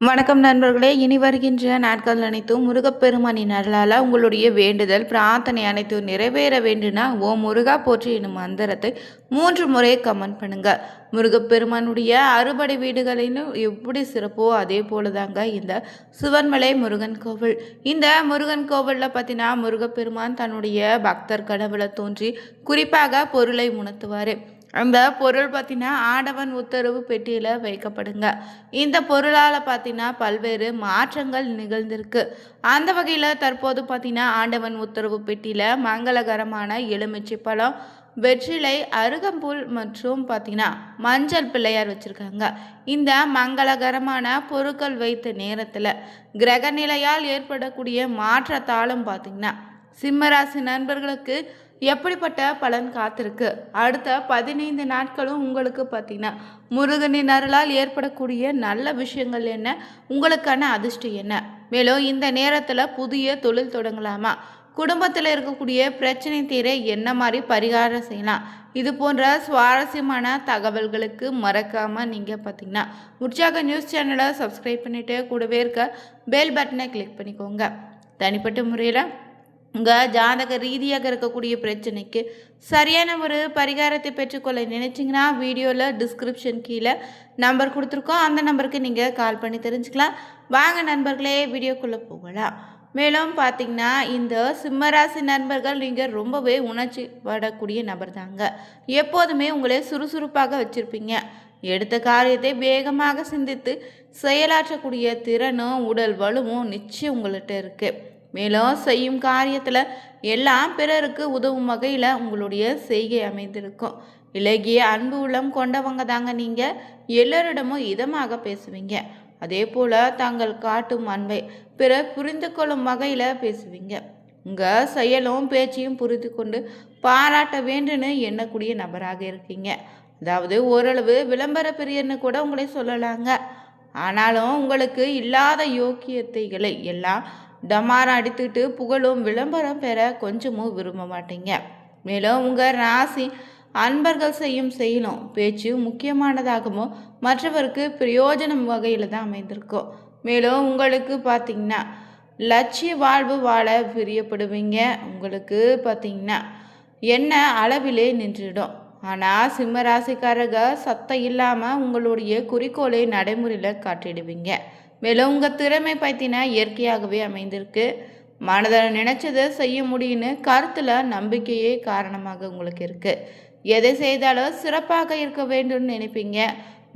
வணக்கம் நண்பர்களே. இனி வருகின்ற நாட்கள் அனைத்தும் முருகப்பெருமானின் அருளால் உங்களுடைய வேண்டுதல் பிரார்த்தனை அனைத்தும் நிறைவேற வேண்டுனா ஓம் முருகா போற்றி என்னும் மந்திரத்தை 3 முறை கமெண்ட் பண்ணுங்க. முருகப்பெருமானுடைய அறுபடை வீடுகளிலும் எப்படி சிறப்போ அதே போல தாங்க இந்த சிவன்மலை முருகன் கோவில். இந்த முருகன் கோவிலில் பார்த்தீங்கன்னா முருகப்பெருமான் தன்னுடைய பக்தர் கனவுல தோன்றி குறிப்பாக பொருளை உணர்த்துவார். அந்த பொருள் பார்த்தீங்கன்னா ஆடவன் உத்தரவு பெட்டியில் வைக்கப்படுங்க. இந்த பொருளால் பார்த்தீங்கன்னா பல்வேறு மாற்றங்கள் நிகழ்ந்திருக்கு. அந்த வகையில் தற்போது பார்த்தீங்கன்னா ஆண்டவன் உத்தரவு பெட்டியில் மங்களகரமான எலுமிச்சை பழம், வெற்றிலை, அருகம்புல் மற்றும் பார்த்தீங்கன்னா மஞ்சள் பிள்ளையார் வச்சுருக்காங்க. இந்த மங்களகரமான பொருட்கள் வைத்த நேரத்தில் கிரக நிலையால் ஏற்படக்கூடிய மாற்றத்தாலும் பார்த்தீங்கன்னா சிம்மராசி நண்பர்களுக்கு எப்படிப்பட்ட பலன் காத்திருக்கு, அடுத்த 15 நாட்களும் உங்களுக்கு பார்த்தீங்கன்னா முருகனின் அருளால் ஏற்படக்கூடிய நல்ல விஷயங்கள் என்ன, உங்களுக்கான அதிர்ஷ்டம் என்ன, மேலும் இந்த நேரத்தில் புதிய தொழில் தொடங்கலாமா, குடும்பத்தில் இருக்கக்கூடிய பிரச்சனை தீர என்ன மாதிரி பரிகாரம் செய்யலாம், இது போன்ற சுவாரஸ்யமான தகவல்களுக்கு மறக்காமல் நீங்கள் பார்த்தீங்கன்னா உற்சாக நியூஸ் சேனலை சப்ஸ்கிரைப் பண்ணிவிட்டு கூடவே இருக்க பெல் பட்டனை கிளிக் பண்ணிக்கோங்க. தனிப்பட்ட முறையில் உங்கள் ஜாதக ரீதியாக இருக்கக்கூடிய பிரச்சனைக்கு சரியான ஒரு பரிகாரத்தை பெற்றுக்கொள்ள நினைச்சிங்கன்னா வீடியோவில் டிஸ்கிரிப்ஷன் கீழே நம்பர் கொடுத்துருக்கோம். அந்த நம்பருக்கு நீங்கள் கால் பண்ணி தெரிஞ்சுக்கலாம். வாங்க நண்பர்களே, வீடியோக்குள்ளே போகலாம். மேலும் பார்த்திங்கன்னா இந்த சிம்மராசி நண்பர்கள் நீங்கள் ரொம்பவே உணர்ச்சி படக்கூடிய நபர் தாங்க. எப்போதுமே உங்களை சுறுசுறுப்பாக வச்சுருப்பீங்க. எடுத்த காரியத்தை வேகமாக சிந்தித்து செயலாற்றக்கூடிய திறனும் உடல் வலுவும் நிச்சயம் உங்கள்கிட்ட இருக்குது. மேலும் செய்யும் காரியத்தில் எல்லாம் பிறருக்கு உதவும் வகையில் உங்களுடைய செய்கை அமைந்திருக்கும். இலகிய அன்பு உள்ளம் கொண்டவங்க தாங்க நீங்கள். எல்லோரிடமும் இதமாக பேசுவீங்க. அதே போல் தாங்கள் காட்டும் அன்பை பிறர் புரிந்து கொள்ளும் வகையில் பேசுவீங்க. உங்கள் செயலும் பேச்சையும் புரிந்து கொண்டு பாராட்ட வேண்டுன்னு எண்ணக்கூடிய நபராக இருக்கீங்க. அதாவது ஓரளவு விளம்பர பிரியர்னு கூட உங்களை சொல்லலாங்க. ஆனாலும் உங்களுக்கு இல்லாத யோக்கியத்தைகளை எல்லாம் டமாரம் அடித்துட்டு புகழும் விளம்பரம் பெற கொஞ்சமும் விரும்ப மாட்டீங்க. மேலும் உங்கள் ராசி அன்பர்கள் செய்யும் செயலும் பேச்சு முக்கியமானதாகவும் மற்றவருக்கு பிரயோஜனம் வகையில் தான் அமைந்திருக்கும். மேலும் உங்களுக்கு பார்த்திங்கன்னா லட்சிய வாழ்வு வாழ பிரியப்படுவீங்க. உங்களுக்கு பார்த்திங்கன்னா என்ன அளவிலே நின்றுடும். ஆனால் சிம்ம ராசிக்காரங்க சத்தம் இல்லாமல் உங்களுடைய குறிக்கோளை நடைமுறையில் காட்டிடுவீங்க. மேலும் உங்கள் திறமை பார்த்தீங்கன்னா இயற்கையாகவே அமைந்திருக்கு. மனதில் நினச்சதை செய்ய முடியும்னு கருத்தில் நம்பிக்கையே காரணமாக உங்களுக்கு இருக்குது. எதை செய்தாலும் சிறப்பாக இருக்க வேண்டும்னு நினைப்பீங்க.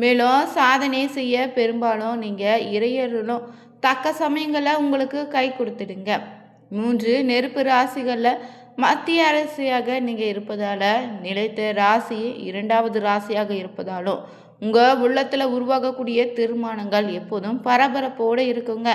மேலும் சாதனை செய்ய பெரும்பாலும் நீங்கள் இறையர்களும் தக்க சமயங்களில் உங்களுக்கு கை கொடுத்துடுங்க. 3 நெருப்பு ராசிகளில் மத்திய அரசியாக நீங்கள் இருப்பதால் நிலைத்த ராசி 2வது ராசியாக இருப்பதாலும் உங்கள் உள்ளத்தில் உருவாகக்கூடிய தீர்மானங்கள் எப்போதும் பரபரப்போடு இருக்குங்க.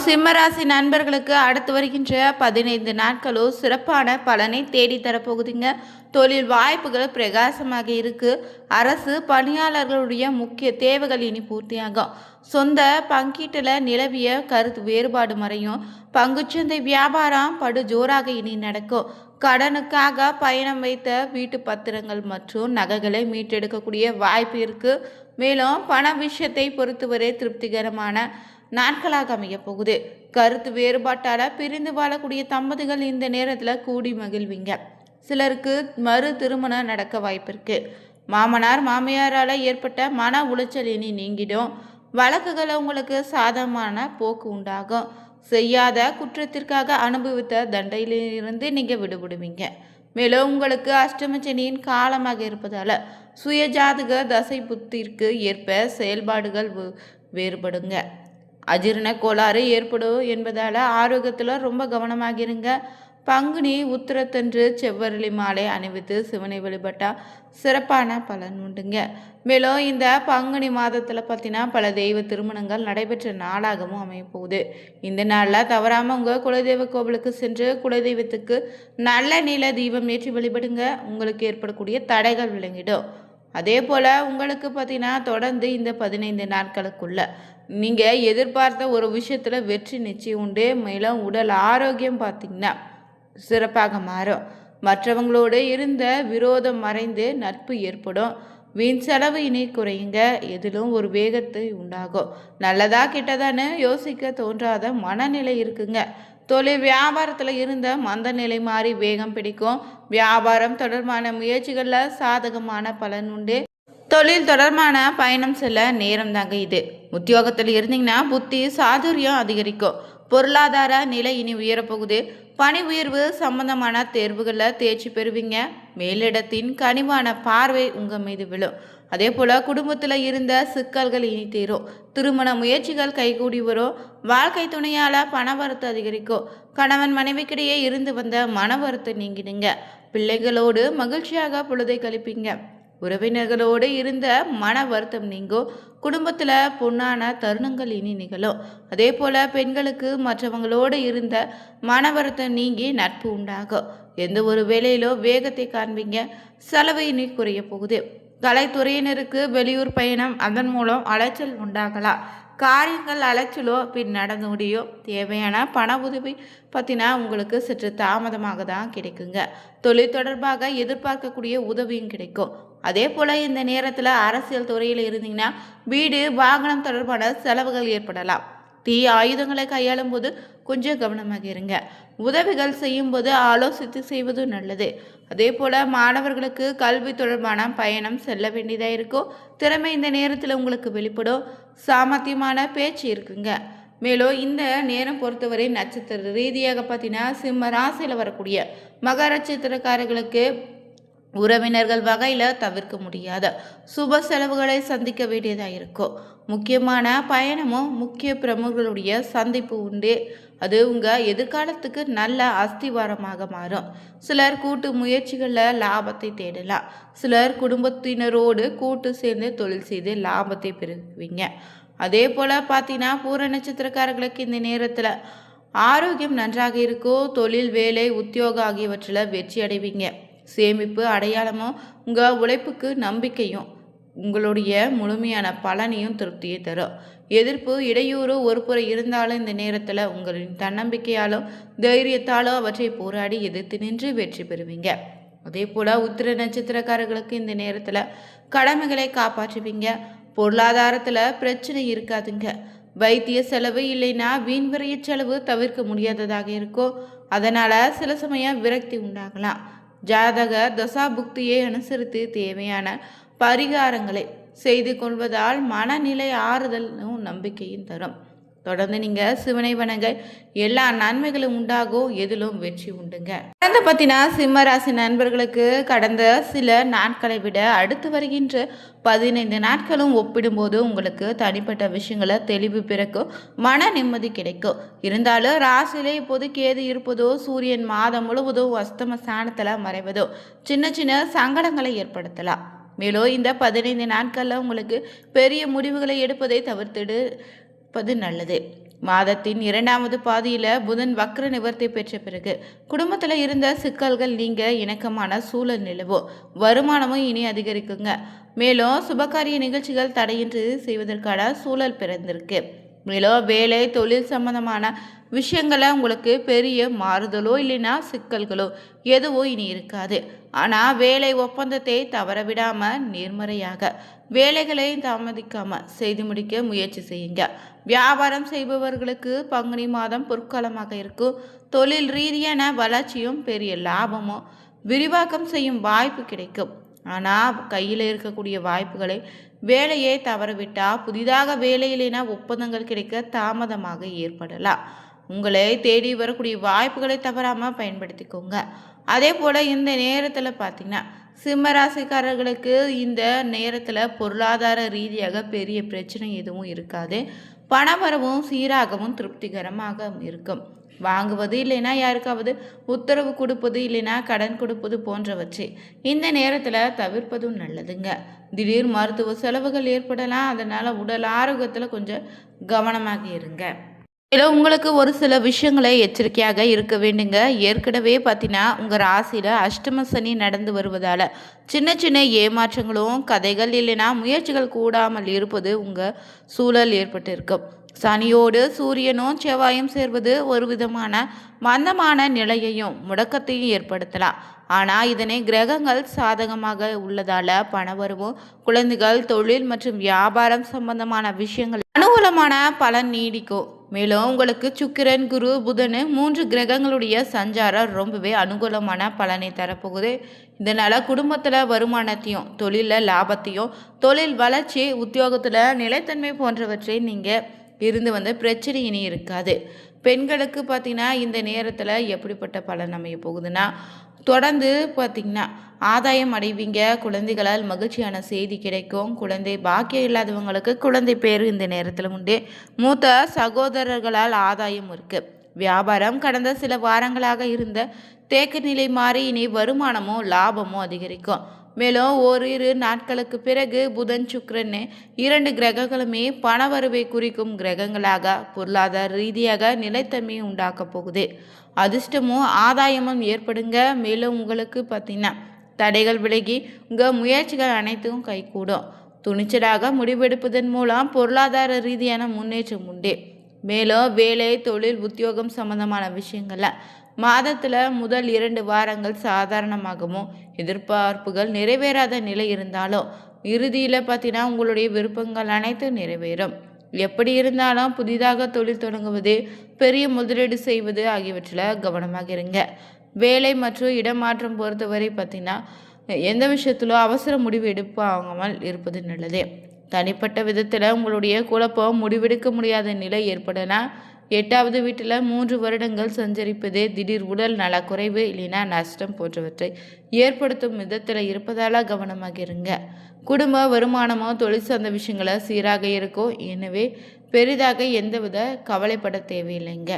சிம்மராசி நண்பர்களுக்கு அடுத்து வருகின்ற 15 நாட்களும் சிறப்பான பலனை தேடி தரப்போகுதுங்க. தொழில் வாய்ப்புகள் பிரகாசமாக இருக்கு. அரசு பணியாளர்களுடைய முக்கிய தேவைகள் இனி பூர்த்தியாகும். சொந்த பங்கீட்டில் நிலவிய கருத்து வேறுபாடு மறையும். பங்குச்சந்தை வியாபாரம் படு ஜோராக இனி நடக்கும். கடனுக்காக பயணம் வைத்த வீட்டு பத்திரங்கள் மற்றும் நகைகளை மீட்டெடுக்கக்கூடிய வாய்ப்பு இருக்கு. மேலும் பண விஷயத்தை பொறுத்தவரை திருப்திகரமான நாட்களாக அமைய போகுது. கருத்து வேறுபாட்டால் பிரிந்து வாழக்கூடிய தம்பதிகள் இந்த நேரத்தில் கூடி மகிழ்வீங்க. சிலருக்கு மறு திருமணம் நடக்க வாய்ப்பு இருக்கு. மாமனார் மாமியாரால் ஏற்பட்ட மன உளைச்சல் இனி நீங்கிடும். வழக்குகளை உங்களுக்கு சாதகமான போக்கு உண்டாகும். செய்யாத குற்றத்திற்காக அனுபவித்த தண்டையிலிருந்து நீங்கள் விடுபடுவீங்க. மேலும் உங்களுக்கு அஷ்டமச்சனியின் காலமாக இருப்பதால் சுயஜாதக தசை புத்திற்கு ஏற்ப செயல்பாடுகள் வேறுபடுங்க. அஜீரண கோளாறு ஏற்படும் என்பதால் ஆரோக்கியத்தில் ரொம்ப கவனமாக இருங்க. பங்குனி உத்திரத்தன்று செவ்வரளி மாலை அணிவித்து சிவனை வழிபட்டால் சிறப்பான பலன் உண்டுங்க. மேலும் இந்த பங்குனி மாதத்தில் பார்த்தீங்கன்னா பல தெய்வ திருமணங்கள் நடைபெற்ற நாளாகவும் அமையப்போகுது. இந்த நாளில் தவறாமல் உங்கள் குலதெய்வ கோவிலுக்கு சென்று குலதெய்வத்துக்கு நல்ல நீல தீபம் ஏற்றி வழிபடுங்க. உங்களுக்கு ஏற்படக்கூடிய தடைகள் விளங்கிடும். அதே போல் உங்களுக்கு பார்த்தீங்கன்னா தொடர்ந்து இந்த 15 நாட்களுக்குள்ள நீங்கள் எதிர்பார்த்த ஒரு விஷயத்தில் வெற்றி நிச்சயம் உண்டு. மேலும் உடல் ஆரோக்கியம் பார்த்திங்கன்னா சிறப்பாக மாறும். மற்றவங்களோடு இருந்த விரோதம் மறைந்து நட்பு ஏற்படும். வீண் செலவு இனி குறையுங்க. எதிலும் ஒரு வேகத்தை உண்டாகும். நல்லதா கெட்டதான்னு யோசிக்க தோன்றாத மனநிலை இருக்குங்க. தொழில் வியாபாரத்தில் இருந்த மந்த நிலை மாறி வேகம் பிடிக்கும். வியாபாரம் தொடர்பான முயற்சிகளில் சாதகமான பலன் உண்டு. தொழில் தொடர்பான பயணம் செல்ல நேரம் தாங்க இது. உத்தியோகத்தில் இருந்தீங்கன்னா புத்தி சாதுரியம் அதிகரிக்கும். பொருளாதார நிலை இனி உயரப்போகுது. பணி உயர்வு சம்பந்தமான தேர்வுகளில் தேர்ச்சி பெறுவீங்க. மேலிடத்தின் கனிவான பார்வை உங்கள் மீது விழும். அதே போல் குடும்பத்தில் இருந்த சிக்கல்கள் இனி தீரும். திருமண முயற்சிகள் கைகூடி வரும். வாழ்க்கை துணையால் பண வரத்து அதிகரிக்கும். கணவன் மனைவிக்கிடையே இருந்து வந்த மன வரத்து நீங்கிடுங்க. பிள்ளைகளோடு மகிழ்ச்சியாக பொழுதை கழிப்பீங்க. உறவினர்களோடு இருந்த மன வருத்தம் நீங்கும். குடும்பத்தில் பொன்னான தருணங்கள் இனி நிகழும். அதே போல் பெண்களுக்கு மற்றவங்களோடு இருந்த மன வருத்தம் நீங்கி நட்பு உண்டாகும். எந்த ஒரு வேலையிலோ வேகத்தை காண்பீங்க. செலவு இனி குறைய போகுது. கலைத்துறையினருக்கு வெளியூர் பயணம், அதன் மூலம் அலைச்சல் உண்டாகலாம். காரியங்கள் அலைச்சலோ பின் நடந்து முடியும். தேவையான பண உதவி பற்றினா உங்களுக்கு சற்று தாமதமாக தான் கிடைக்குங்க. தொழில் தொடர்பாக எதிர்பார்க்கக்கூடிய உதவியும் கிடைக்கும். அதே போல் இந்த நேரத்தில் அரசியல் துறையில் இருந்தீங்கன்னா வீடு வாகனம் தொடர்பான செலவுகள் ஏற்படலாம். தீய ஆயுதங்களை கையாளும் போது கொஞ்சம் கவனமாக இருங்க. உதவிகள் செய்யும்போது ஆலோசித்து செய்வது நல்லது. அதே போல் மாணவர்களுக்கு கல்வி தொடர்பான பயணம் செல்ல வேண்டியதாக இருக்கும். திறமை இந்த நேரத்தில் உங்களுக்கு வெளிப்படும். சாமர்த்தியமான பேச்சு இருக்குங்க. மேலும் இந்த நேரம் பொறுத்தவரை நட்சத்திர ரீதியாக பார்த்தீங்கன்னா சிம்ம ராசியில் வரக்கூடிய மகர நட்சத்திரக்காரர்களுக்கு உறவினர்கள் வகையில் தவிர்க்க முடியாத சுப செலவுகளை சந்திக்க வேண்டியதாக இருக்கும். முக்கியமான பயணமும் முக்கிய பிரமுகர்களுடைய சந்திப்பு உண்டு. அது உங்கள் எதிர்காலத்துக்கு நல்ல அஸ்திவாரமாக மாறும். சிலர் கூட்டு முயற்சிகளில் லாபத்தை தேடலாம். சிலர் குடும்பத்தினரோடு கூட்டு சேர்ந்து தொழில் செய்து லாபத்தை பெறுவீங்க. அதே போல் பார்த்தீங்கன்னா பூர நட்சத்திரக்காரர்களுக்கு இந்த நேரத்தில் ஆரோக்கியம் நன்றாக இருக்கும். தொழில், வேலை, உத்தியோகம் ஆகியவற்றில் வெற்றி அடைவீங்க. சேமிப்பு அடையாளமும் உங்கள் உழைப்புக்கு நம்பிக்கையும் உங்களுடைய முழுமையான பலனையும் திருப்தியை தரும். எதிர்ப்பு இடையூறு ஒரு புற இருந்தாலும் இந்த நேரத்தில் உங்களின் தன்னம்பிக்கையாலும் தைரியத்தாலும் அவற்றை போராடி எதிர்த்து நின்று வெற்றி பெறுவீங்க. அதே போல் உத்திர நட்சத்திரக்காரர்களுக்கு இந்த நேரத்தில் கடமைகளை காப்பாற்றுவீங்க. பொருளாதாரத்தில் பிரச்சனை இருக்காதுங்க. வைத்திய செலவு இல்லைன்னா வீண் விரைய செலவு தவிர்க்க முடியாததாக இருக்கும். அதனால் சில சமயம் விரக்தி உண்டாகலாம். ஜாதக தசா புக்தியை அனுசரித்து தேவையான பரிகாரங்களை செய்து கொள்வதால் மனநிலை ஆறுதலும் நம்பிக்கையும் தரும். தொடர்ந்து நீங்கள் சிவனை வணங்க எல்லா நன்மைகளும் உண்டாகும். எதிலும் வெற்றி உண்டுங்க. கடந்த பற்றினா சிம்மராசி நண்பர்களுக்கு கடந்த சில நாட்களை விட அடுத்து வருகின்ற 15 நாட்களும் ஒப்பிடும்போது உங்களுக்கு தனிப்பட்ட விஷயங்களை தெளிவு பிறக்கும். மன நிம்மதி கிடைக்கும். இருந்தாலும் ராசியிலே இப்போது கேது இருப்பதோ, சூரியன் மாதம் முழுவதும் அஸ்தம ஸ்தானத்தில் மறைவதோ சின்ன சின்ன சங்கடங்களை ஏற்படுத்தலாம். மேலும் இந்த 15 நாட்களில் உங்களுக்கு பெரிய முடிவுகளை எடுப்பதை தவிர்த்திடுப்பது நல்லது. மாதத்தின் 2வது பாதியில் புதன் வக்ர நிவர்த்தி பெற்ற பிறகு குடும்பத்தில் இருந்த சிக்கல்கள் நீங்க இணக்கமான சூழல் நிலவும். வருமானமும் இனி அதிகரிக்குங்க. மேலும் சுபகாரிய நிகழ்ச்சிகள் தடையின்றி செய்வதற்கான சூழல் பிறந்திருக்கு. மேலும் வேலை, தொழில் சம்பந்தமான விஷயங்களை உங்களுக்கு பெரிய மாறுதலோ இல்லைன்னா சிக்கல்களோ எதுவும் இனி இருக்காது. ஆனால் வேலை ஒப்பந்தத்தை தவற விடாமல் நேர்மறையாக வேலைகளை தாமதிக்காம செய்து முடிக்க முயற்சி செய்யுங்க. வியாபாரம் செய்பவர்களுக்கு பங்குனி மாதம் பொற்காலமாக இருக்கும். தொழில் ரீதியான வளர்ச்சியும் பெரிய லாபமும் விரிவாக்கம் செய்யும் வாய்ப்பு கிடைக்கும். ஆனால் கையில் இருக்கக்கூடிய வாய்ப்புகளை வேலையை தவறவிட்டால் புதிதாக வேலையிலேனா ஒப்பந்தங்கள் கிடைக்க தாமதமாக ஏற்படலாம். உங்களை தேடி வரக்கூடிய வாய்ப்புகளை தவறாமல் பயன்படுத்திக்கோங்க. அதே போல் இந்த நேரத்தில் பார்த்திங்கன்னா சிம்மராசிக்காரர்களுக்கு இந்த நேரத்தில் பொருளாதார ரீதியாக பெரிய பிரச்சனை எதுவும் இருக்காது. பணவரவும் சீராகவும் திருப்திகரமாக இருக்கும். வாங்குவது இல்லைன்னா யாருக்காவது உத்தரவு கொடுப்பது இல்லைன்னா கடன் கொடுப்பது போன்றவற்றை இந்த நேரத்தில் தவிர்ப்பதும் நல்லதுங்க. திடீர் மருத்துவ செலவுகள் ஏற்படலாம். அதனால் உடல் ஆரோக்கியத்தில் கொஞ்சம் கவனமாக இருங்க. இதில் உங்களுக்கு ஒரு சில விஷயங்களை எச்சரிக்கையாக இருக்க வேண்டுங்க. ஏற்கனவே பார்த்தீங்கன்னா உங்கள் ராசியில் அஷ்டம சனி நடந்து வருவதால் சின்ன சின்ன ஏமாற்றங்களும் கதைகள் இல்லைன்னா முயற்சிகள் கூடாமல் இருப்பது உங்கள் சூழல் ஏற்பட்டு இருக்கும். சனியோடு சூரியனும் செவ்வாயும் சேர்வது ஒரு விதமான மந்தமான நிலையையும் முடக்கத்தையும் ஏற்படுத்தலாம். ஆனால் இதனை கிரகங்கள் சாதகமாக உள்ளதால பணவரவும், குழந்தைகள், தொழில் மற்றும் வியாபாரம் சம்பந்தமான விஷயங்கள் அனுகூலமான பலன் நீடிக்கும். மேலும் உங்களுக்கு சுக்கிரன், குரு, புதன் 3 கிரகங்களுடைய சஞ்சாரம் ரொம்பவே அனுகூலமான பலனை தரப்போகுது. இதனால் குடும்பத்தில் வருமானத்தையும், தொழிலில் லாபத்தையும், தொழில் வளர்ச்சி, உத்தியோகத்தில் நிலைத்தன்மை போன்றவற்றை நீங்கள் இருந்து பிரச்சனை இனி இருக்காது. பெண்களுக்கு பார்த்திங்கன்னா இந்த நேரத்தில் எப்படிப்பட்ட பலன் அமைய போகுதுன்னா, தொடர்ந்து பார்த்திங்கன்னா ஆதாயம் அடைவீங்க. குழந்தைகளால் மகிழ்ச்சியான செய்தி கிடைக்கும். குழந்தை பாக்கியம் இல்லாதவங்களுக்கு குழந்தை பேர் இந்த நேரத்தில் உண்டு. மூத்த சகோதரர்களால் ஆதாயம் இருக்குது. வியாபாரம் கடந்த சில வாரங்களாக இருந்த தேக்க நிலை மாறி இனி வருமானமும் லாபமும் அதிகரிக்கும். மேலும் ஓரிரு நாட்களுக்கு பிறகு புதன், சுக்கிரன் 2 கிரகங்களுமே பணவரவை குறிக்கும் கிரகங்களாக பொருளாதார ரீதியாக நிலைத்தன்மையை உண்டாக்க போகுது. அதிர்ஷ்டமும் ஆதாயமும் ஏற்படுங்க. மேலும் உங்களுக்கு பார்த்தீங்கன்னா தடைகள் விலகி உங்கள் முயற்சிகள் அனைத்தும் கைகூடும். துணிச்சலாக முடிவெடுப்பதன் மூலம் பொருளாதார ரீதியான முன்னேற்றம் உண்டு. மேலும் வேலை, தொழில், உத்தியோகம் சம்பந்தமான விஷயங்கள்ல மாதத்தில் முதல் 2 வாரங்கள் சாதாரணமாகவும் எதிர்பார்ப்புகள் நிறைவேறாத நிலை இருந்தாலும் இறுதியில் பார்த்தீங்கன்னா உங்களுடைய விருப்பங்கள் அனைத்தும் நிறைவேறும். எப்படி இருந்தாலும் புதிதாக தொழில் தொடங்குவது, பெரிய முதலீடு செய்வது ஆகியவற்றில் கவனமாக இருங்க. வேலை மற்றும் இடமாற்றம் பொறுத்தவரை பார்த்தீங்கன்னா எந்த விஷயத்திலும் அவசர முடிவு எடுப்பாமல் இருப்பது நல்லது. தனிப்பட்ட விதத்தில் உங்களுடைய குழப்பம் முடிவெடுக்க முடியாத நிலை ஏற்படலாம். 8வது வீட்டில் 3 வருடங்கள் சஞ்சரிப்பது திடீர் உடல் நலக்குறைவு இல்லைன்னா நஷ்டம் போன்றவற்றை ஏற்படுத்தும் விதத்தில் இருப்பதால் கவனமாக இருங்க. குடும்ப வருமானமோ தொழில் சார்ந்த விஷயங்கள சீராக இருக்கும். எனவே பெரிதாக எந்தவித கவலைப்பட தேவையில்லைங்க.